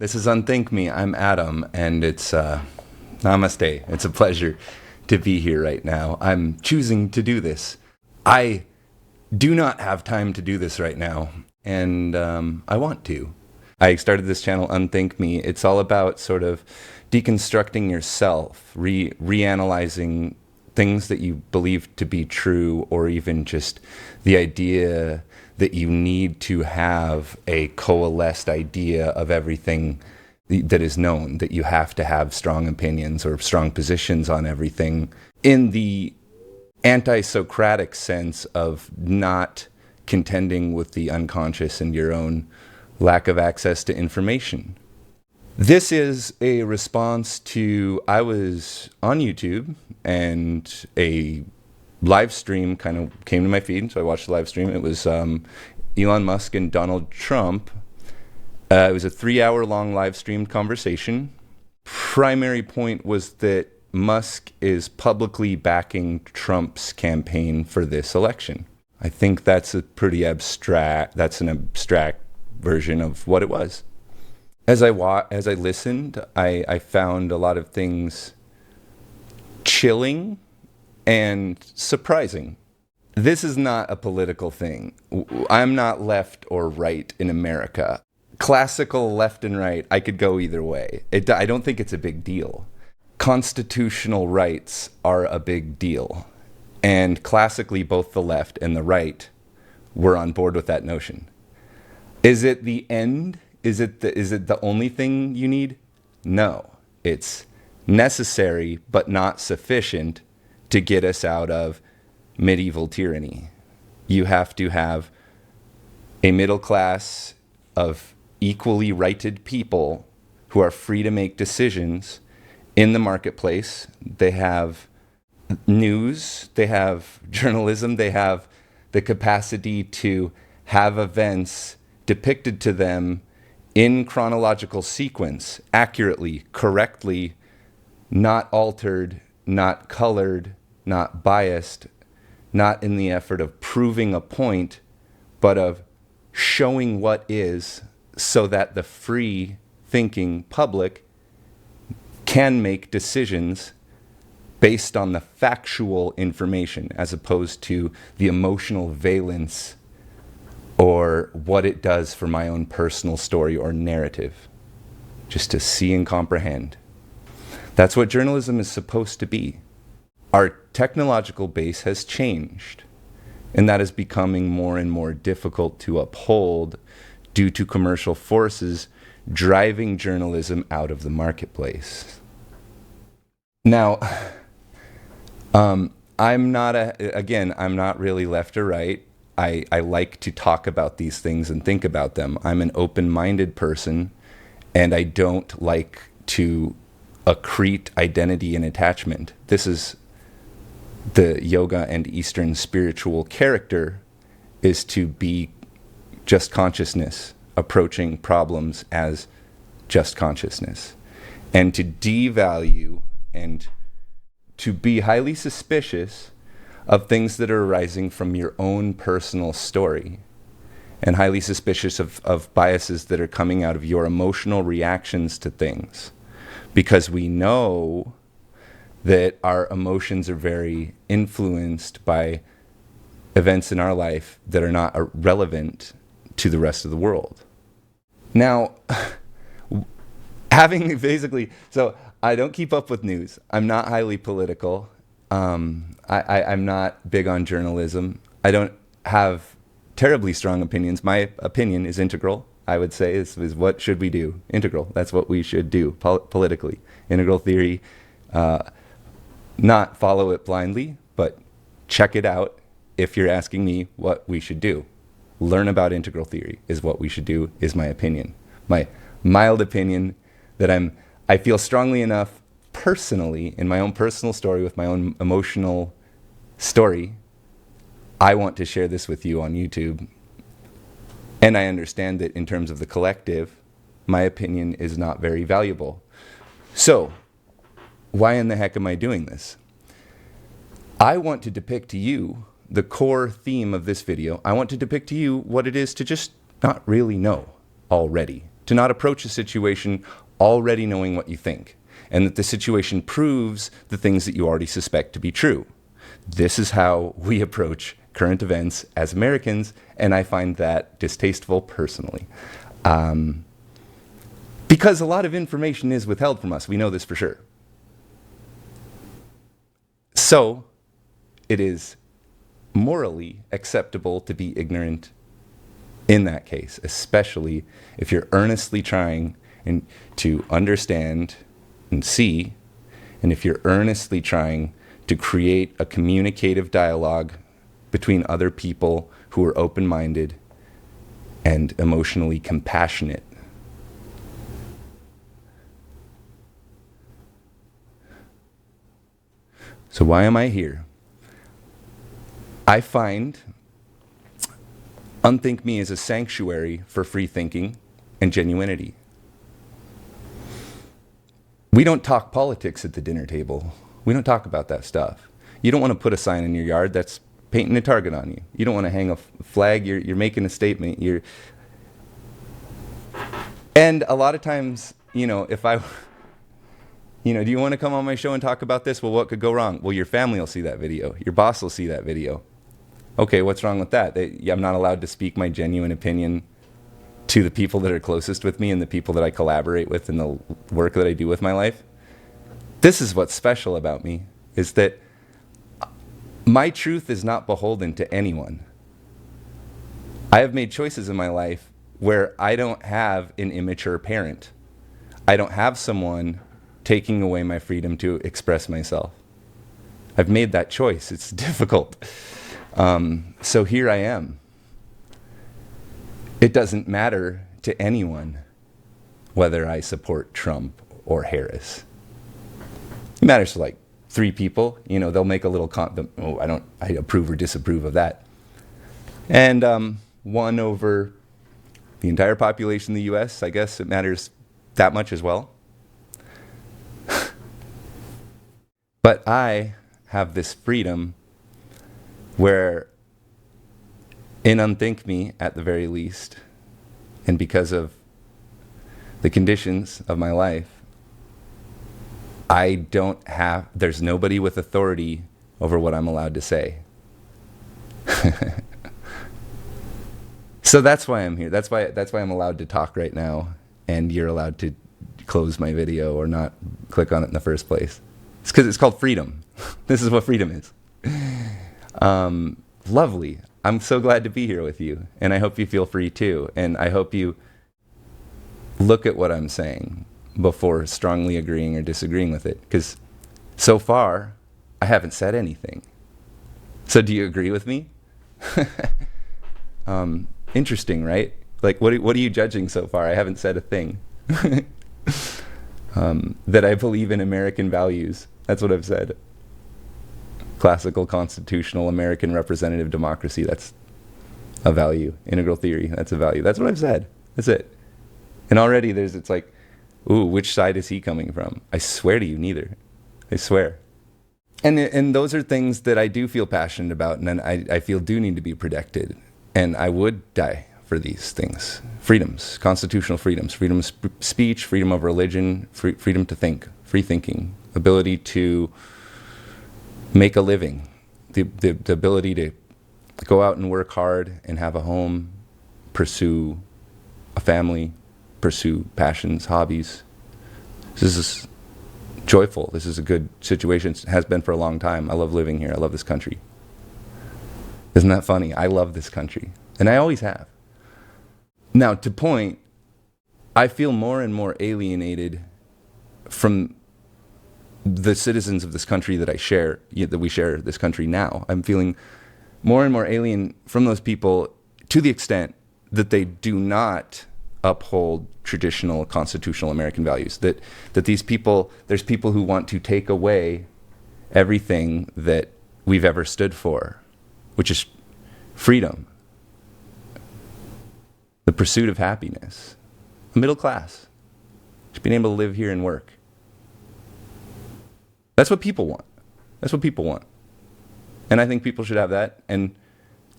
This is Unthink Me. I'm Adam, and it's namaste. It's a pleasure to be here right now. I'm choosing to do this. I do not have time to do this right now, and I want to. I started this channel, Unthink Me. It's all about sort of deconstructing yourself, reanalyzing things that you believe to be true, or even just the idea that you need to have a coalesced idea of everything that is known, that you have to have strong opinions or strong positions on everything, in the anti-Socratic sense of not contending with the unconscious and your own lack of access to information. This is a response to, I was on YouTube and a live stream kind of came to my feed, so I watched the live stream. It was Elon Musk and Donald Trump. It was a 3-hour long live streamed conversation. Primary point was that Musk is publicly backing Trump's campaign for this election. I think that's an abstract version of what it was. As I listened, I found a lot of things chilling and surprising. This is not a political thing. I'm not left or right in America. Classical left and right, I could go either way. I don't think it's a big deal. Constitutional rights are a big deal. And classically, both the left and the right were on board with that notion. Is it the end? Is it the only thing you need? No. It's necessary, but not sufficient to get us out of medieval tyranny. You have to have a middle class of equally righted people who are free to make decisions in the marketplace. They have news, they have journalism, they have the capacity to have events depicted to them in chronological sequence, accurately, correctly, not altered, not colored, not biased, not in the effort of proving a point, but of showing what is, so that the free thinking public can make decisions based on the factual information as opposed to the emotional valence or what it does for my own personal story or narrative, just to see and comprehend. That's what journalism is supposed to be. Our technological base has changed, and that is becoming more and more difficult to uphold due to commercial forces driving journalism out of the marketplace. Now, I'm not really left or right. I like to talk about these things and think about them. I'm an open-minded person, and I don't like to accrete identity and attachment. This is the yoga and Eastern spiritual character, is to be just consciousness, approaching problems as just consciousness, and to devalue and to be highly suspicious of things that are arising from your own personal story, and highly suspicious of biases that are coming out of your emotional reactions to things, because we know that our emotions are very influenced by events in our life that are not relevant to the rest of the world. Now, so I don't keep up with news. I'm not highly political. I'm not big on journalism. I don't have terribly strong opinions. My opinion is integral, I would say, is what should we do? Integral. That's what we should do politically. Integral theory. Not follow it blindly, but check it out if you're asking me what we should do. Learn about integral theory is what we should do, is my opinion. My mild opinion that I feel strongly enough personally, in my own personal story, with my own emotional story, I want to share this with you on YouTube. And I understand that in terms of the collective, my opinion is not very valuable. So, why in the heck am I doing this? I want to depict to you the core theme of this video. I want to depict to you what it is to just not really know already. to not approach a situation already knowing what you think, and that the situation proves the things that you already suspect to be true. This is how we approach current events as Americans, and I find that distasteful personally. Because a lot of information is withheld from us. We know this for sure. So, it is morally acceptable to be ignorant in that case, especially if you're earnestly trying to understand and see, and if you're earnestly trying to create a communicative dialogue between other people who are open-minded and emotionally compassionate. So why am I here? I find Unthink Me is a sanctuary for free thinking and genuinity. We don't talk politics at the dinner table. We don't talk about that stuff. You don't want to put a sign in your yard that's painting a target on you. You don't want to hang a flag. You're making a statement. And a lot of times, if I... do you want to come on my show and talk about this? Well, what could go wrong? Well, your family will see that video. Your boss will see that video. Okay, what's wrong with that? I'm not allowed to speak my genuine opinion to the people that are closest with me and the people that I collaborate with in the work that I do with my life. This is what's special about me, is that my truth is not beholden to anyone. I have made choices in my life where I don't have an immature parent. I don't have someone taking away my freedom to express myself. I've made that choice. It's difficult. So here I am. It doesn't matter to anyone whether I support Trump or Harris. It matters to like 3 people. They'll make a little I approve or disapprove of that. And 1 over the entire population in the US, I guess it matters that much as well. But I have this freedom where, in Unthink Me, at the very least, and because of the conditions of my life, there's nobody with authority over what I'm allowed to say. So that's why I'm here. That's why I'm allowed to talk right now, and you're allowed to close my video or not click on it in the first place. It's because it's called freedom. This is what freedom is. Lovely. I'm so glad to be here with you, and I hope you feel free too. And I hope you look at what I'm saying before strongly agreeing or disagreeing with it, because so far I haven't said anything. So do you agree with me? Interesting, right? Like, what are you judging so far? I haven't said a thing. That I believe in American values. That's what I've said. Classical, constitutional, American representative democracy. That's a value. Integral theory. That's a value. That's what I've said. That's it. And already it's like, ooh, which side is he coming from? I swear to you, neither. I swear. And those are things that I do feel passionate about, and I feel do need to be protected. And I would die for these things. Freedoms, constitutional freedoms, freedom of speech, freedom of religion, freedom to think, free thinking, ability to make a living, the ability to go out and work hard and have a home, pursue a family, pursue passions, hobbies. This is joyful. This is a good situation. It has been for a long time. I love living here. I love this country. Isn't that funny? I love this country. And I always have. Now, to point, I feel more and more alienated from the citizens of this country that we share this country now. I'm feeling more and more alien from those people to the extent that they do not uphold traditional constitutional American values. That there's people who want to take away everything that we've ever stood for, which is freedom, the pursuit of happiness, the middle class, just being able to live here and work. That's what people want. That's what people want. And I think people should have that. And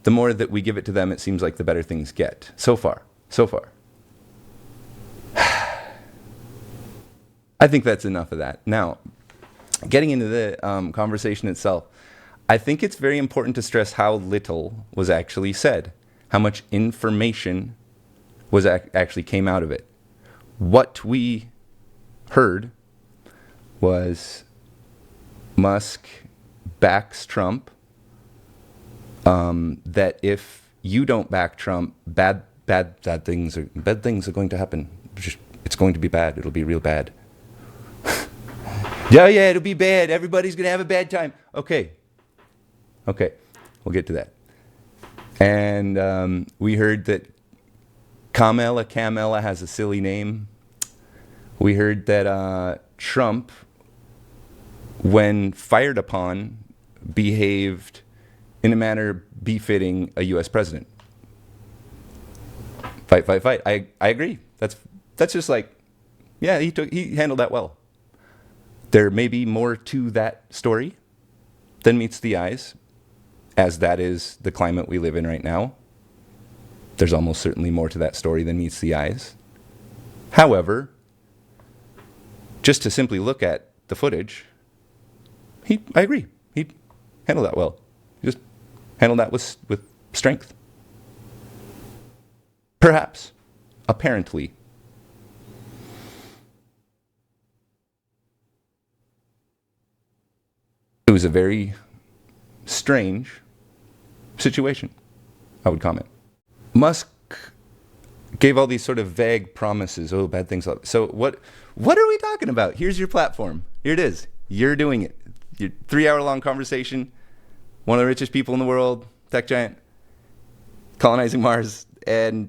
the more that we give it to them, it seems like the better things get. So far. I think that's enough of that. Now, getting into the conversation itself, I think it's very important to stress how little was actually said, how much information was actually came out of it. What we heard was Musk backs Trump, that if you don't back Trump, bad things are going to happen. It's going to be bad. It'll be real bad. Yeah, it'll be bad. Everybody's going to have a bad time. Okay, we'll get to that. And we heard that Kamala has a silly name. We heard that Trump, when fired upon, behaved in a manner befitting a U.S. president. Fight. I agree. That's just like, yeah, he handled that well. There may be more to that story than meets the eyes, as that is the climate we live in right now. There's almost certainly more to that story than meets the eyes. However, just to simply look at the footage, I agree. He handled that well. He just handled that with strength. Perhaps. Apparently. It was a very strange situation, I would comment. Musk gave all these sort of vague promises. Oh, bad things. So what are we talking about? Here's your platform. Here it is. You're doing it. Your 3-hour-long conversation. One of the richest people in the world, tech giant, colonizing Mars, and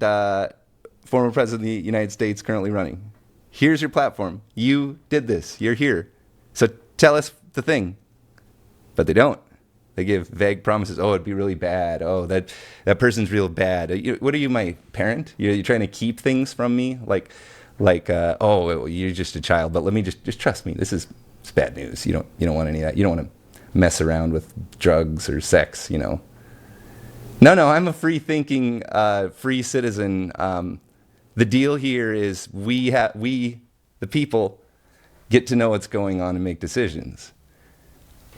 former president of the United States currently running. Here's your platform. You did this. You're here. So tell us the thing. But they don't. They give vague promises. Oh, it'd be really bad. Oh, that person's real bad. What are you, my parent? You're trying to keep things from me? Like, oh, you're just a child. But let me just trust me. It's bad news. You don't want any of that. You don't want to mess around with drugs or sex. No. I'm a free-thinking, free citizen. The deal here is we, the people, get to know what's going on and make decisions.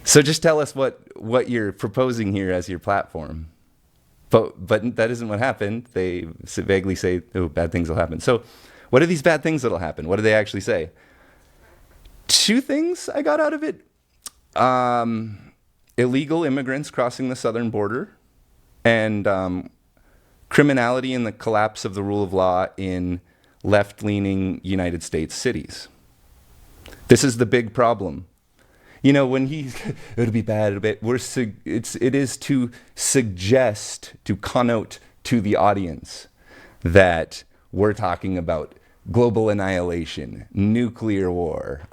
So just tell us what you're proposing here as your platform. But that isn't what happened. They vaguely say, oh, bad things will happen. So what are these bad things that'll happen? What do they actually say? 2 things I got out of it. Illegal immigrants crossing the southern border, and criminality and the collapse of the rule of law in left-leaning United States cities. This is the big problem. When it'll be bad, it is to suggest, to connote to the audience that we're talking about global annihilation, nuclear war,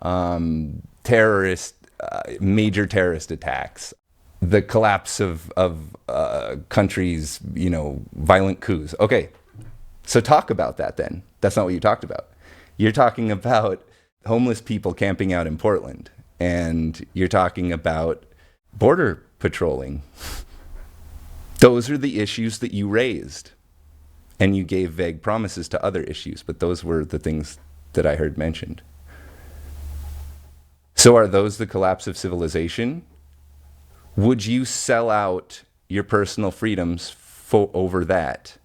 major terrorist attacks, the collapse of countries, violent coups. Okay, so talk about that then. That's not what you talked about. You're talking about homeless people camping out in Portland. And you're talking about border patrolling. Those are the issues that you raised. And you gave vague promises to other issues, but those were the things that I heard mentioned. So are those the collapse of civilization? Would you sell out your personal freedoms over that?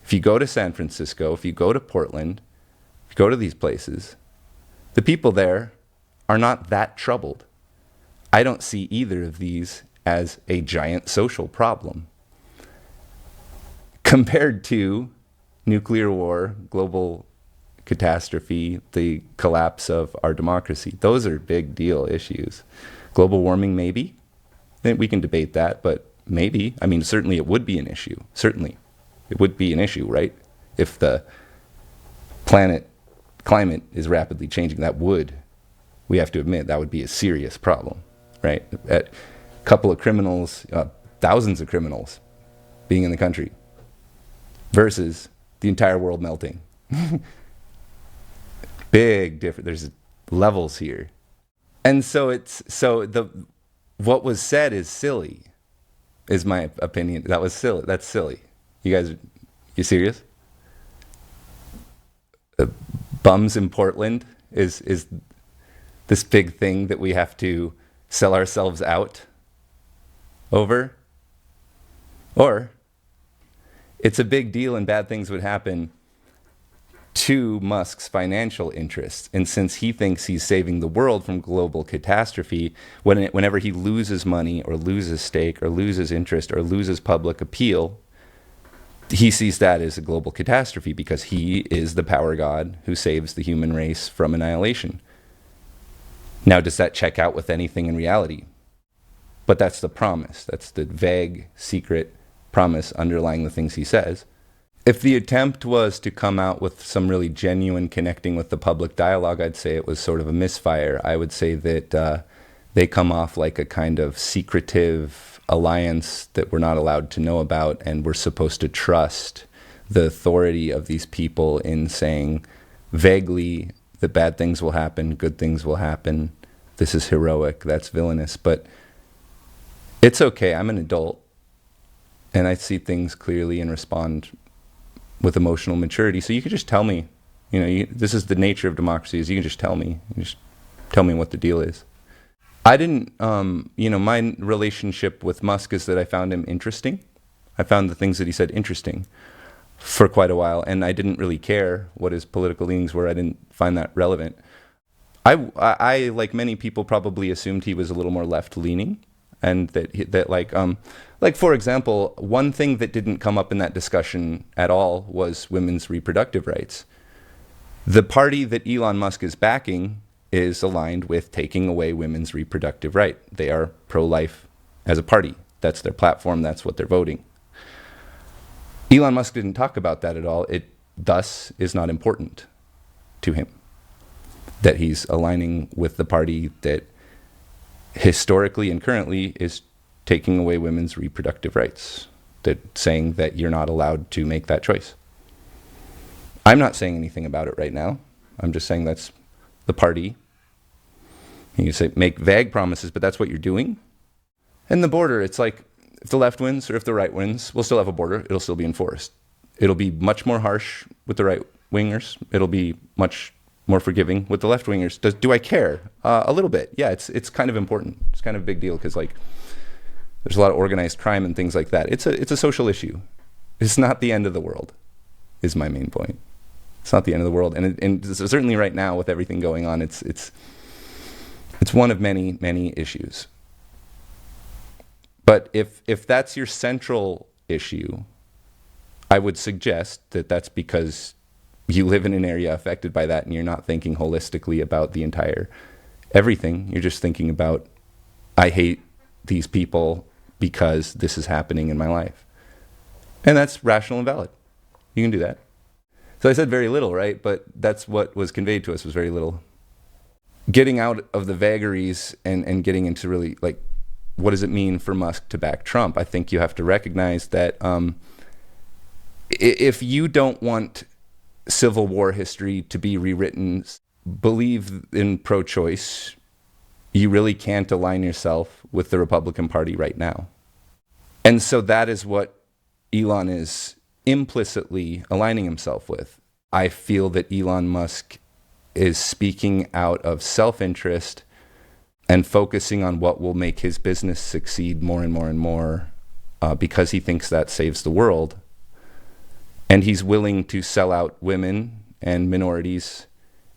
If you go to San Francisco, if you go to Portland, if you go to these places, the people there are not that troubled. I don't see either of these as a giant social problem. Compared to nuclear war, global catastrophe, the collapse of our democracy. Those are big deal issues. Global warming, maybe. We can debate that, but maybe. Certainly it would be an issue. Certainly. It would be an issue, right? If the climate is rapidly changing, we have to admit, that would be a serious problem, right? A couple of criminals, thousands of criminals being in the country versus the entire world melting. Big difference. There's levels here. And what was said is silly, is my opinion. That was silly. That's silly. You serious? Bums in Portland is this big thing that we have to sell ourselves out over? Or it's a big deal and bad things would happen to Musk's financial interests. And since he thinks he's saving the world from global catastrophe, whenever he loses money or loses stake or loses interest or loses public appeal, he sees that as a global catastrophe because he is the power god who saves the human race from annihilation. Now, does that check out with anything in reality? But that's the promise. That's the vague, secret promise underlying the things he says. If the attempt was to come out with some really genuine connecting with the public dialogue, I'd say it was sort of a misfire. I would say that they come off like a kind of secretive alliance that we're not allowed to know about, and we're supposed to trust the authority of these people in saying vaguely that bad things will happen, good things will happen, this is heroic, that's villainous. But it's okay, I'm an adult, and I see things clearly and respond with emotional maturity. So you could just tell me, this is the nature of democracy, is you can just tell me. You just tell me what the deal is. I didn't, my relationship with Musk is that I found him interesting. I found the things that he said interesting for quite a while, and I didn't really care what his political leanings were. I didn't find that relevant. I like many people, probably assumed he was a little more left-leaning, and that for example, one thing that didn't come up in that discussion at all was women's reproductive rights. The party that Elon Musk is backing is aligned with taking away women's reproductive right. They are pro-life as a party. That's their platform. That's what they're voting. Elon Musk didn't talk about that at all. It thus is not important to him that he's aligning with the party that historically and currently is taking away women's reproductive rights, that saying that you're not allowed to make that choice. I'm not saying anything about it right now. I'm just saying that's the party. You say make vague promises, but that's what you're doing. And the border, it's like if the left wins or if the right wins, we'll still have a border. It'll still be enforced. It'll be much more harsh with the right wingers. It'll be much more forgiving with the left wingers. Do I care? A little bit. Yeah, it's kind of important. It's kind of a big deal because there's a lot of organized crime and things like that. It's a social issue. It's not the end of the world, is my main point. It's not the end of the world, and certainly right now with everything going on, it's one of many, many issues. But if that's your central issue, I would suggest that that's because you live in an area affected by that and you're not thinking holistically about the entire everything. You're just thinking about, I hate these people because this is happening in my life. And that's rational and valid. You can do that. So I said very little, right? But that's what was conveyed to us, was very little. Getting out of the vagaries and getting into really, what does it mean for Musk to back Trump? I think you have to recognize that if you don't want Civil War history to be rewritten, believe in pro-choice, you really can't align yourself with the Republican Party right now. And so that is what Elon is implicitly aligning himself with. I feel that Elon Musk is speaking out of self-interest and focusing on what will make his business succeed more and more and more because he thinks that saves the world. And he's willing to sell out women and minorities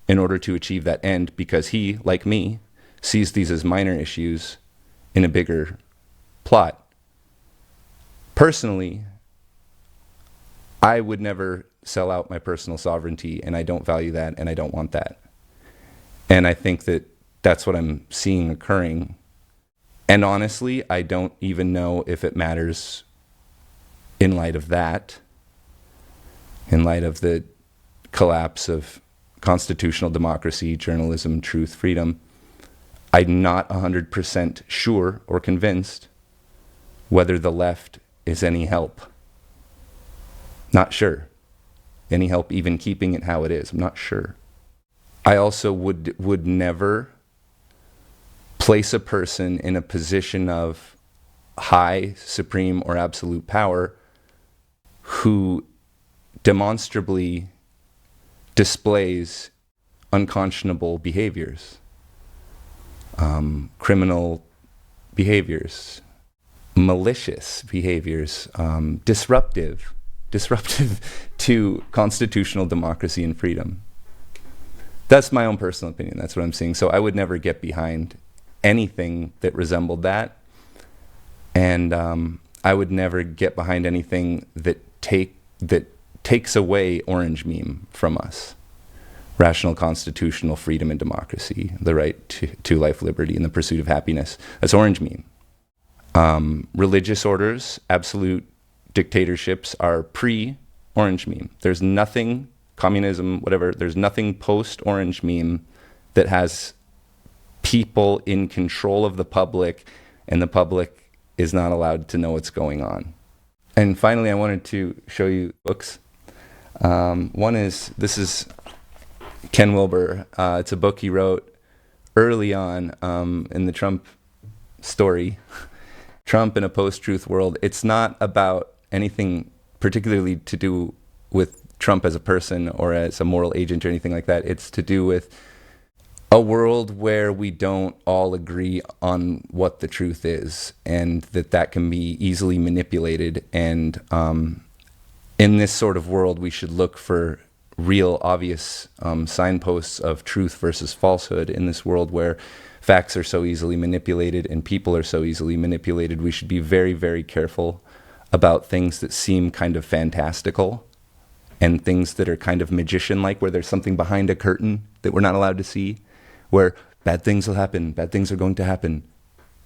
in order to achieve that end because he, like me, sees these as minor issues in a bigger plot. Personally, I would never sell out my personal sovereignty, and I don't value that, and I don't want that. And I think that that's what I'm seeing occurring. And honestly, I don't even know if it matters in light of that, in light of the collapse of constitutional democracy, journalism, truth, freedom. I'm not 100% sure or convinced whether the left is any help. Not sure. Any help even keeping it how it is. I'm not sure. I also would never place a person in a position of high, supreme, or absolute power who demonstrably displays unconscionable behaviors, criminal behaviors, malicious behaviors, disruptive to constitutional democracy and freedom. That's my own personal opinion. That's what I'm seeing. So I would never get behind anything that resembled that. And I would never get behind anything that takes away orange meme from us. Rational constitutional freedom and democracy, the right to life, liberty, and the pursuit of happiness. That's orange meme. Religious orders, absolute dictatorships are pre-orange meme. There's nothing, communism, whatever, there's nothing post-orange meme that has people in control of the public, and the public is not allowed to know what's going on. And finally, I wanted to show you books. One is, this is Ken Wilber. It's a book he wrote early on in the Trump story. Trump in a post-truth world. It's not about anything particularly to do with Trump as a person or as a moral agent or anything like that. It's to do with a world where we don't all agree on what the truth is, and that can be easily manipulated. And in this sort of world, we should look for real, obvious signposts of truth versus falsehood. In this world where facts are so easily manipulated and people are so easily manipulated, we should be very, very careful about things that seem kind of fantastical and things that are kind of magician-like, where there's something behind a curtain that we're not allowed to see, where bad things will happen, bad things are going to happen.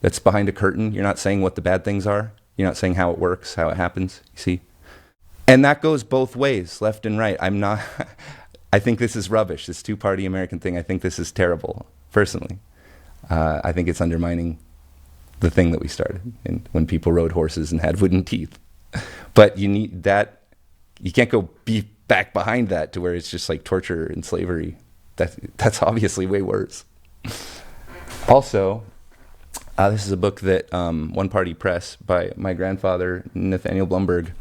That's behind a curtain. You're not saying what the bad things are. You're not saying how it works, how it happens, you see? And that goes both ways, left and right. I think this is rubbish, this two-party American thing. I think this is terrible, personally. I think it's undermining the thing that we started when people rode horses and had wooden teeth. But you need that. You can't go back behind that to where it's just like torture and slavery. That's obviously way worse. Also, this is a book that One Party Press by my grandfather, Nathaniel Blumberg,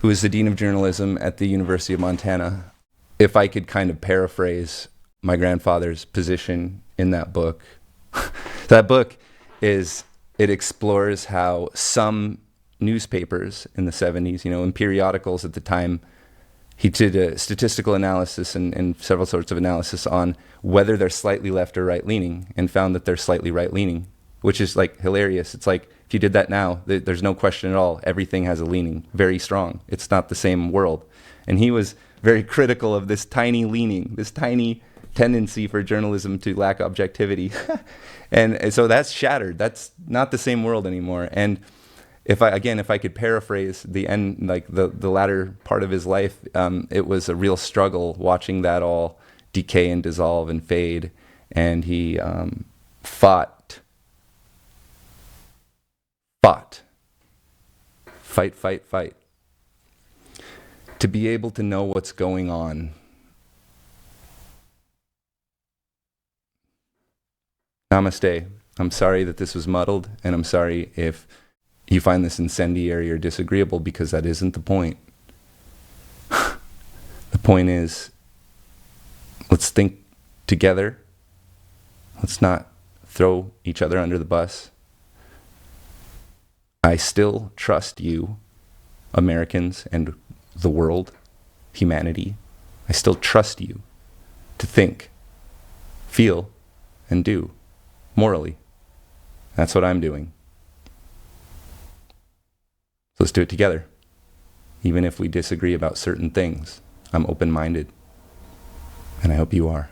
who is the Dean of Journalism at the University of Montana. If I could kind of paraphrase my grandfather's position in that book, that book it explores how some newspapers in the 70s, in periodicals at the time, he did a statistical analysis and several sorts of analysis on whether they're slightly left or right-leaning, and found that they're slightly right-leaning, which is like hilarious. It's like, if you did that now, there's no question at all. Everything has a leaning, very strong. It's not the same world. And he was very critical of this tiny leaning, this tiny tendency for journalism to lack objectivity. And so that's shattered. That's not the same world anymore. And if I could paraphrase the end, like the latter part of his life, it was a real struggle watching that all decay and dissolve and fade. And he fought. Fight. To be able to know what's going on. Namaste. I'm sorry that this was muddled, and I'm sorry if you find this incendiary or disagreeable, because that isn't the point. The point is, let's think together. Let's not throw each other under the bus. I still trust you, Americans and the world, humanity. I still trust you to think, feel, and do morally. That's what I'm doing. So let's do it together. Even if we disagree about certain things, I'm open-minded, and I hope you are.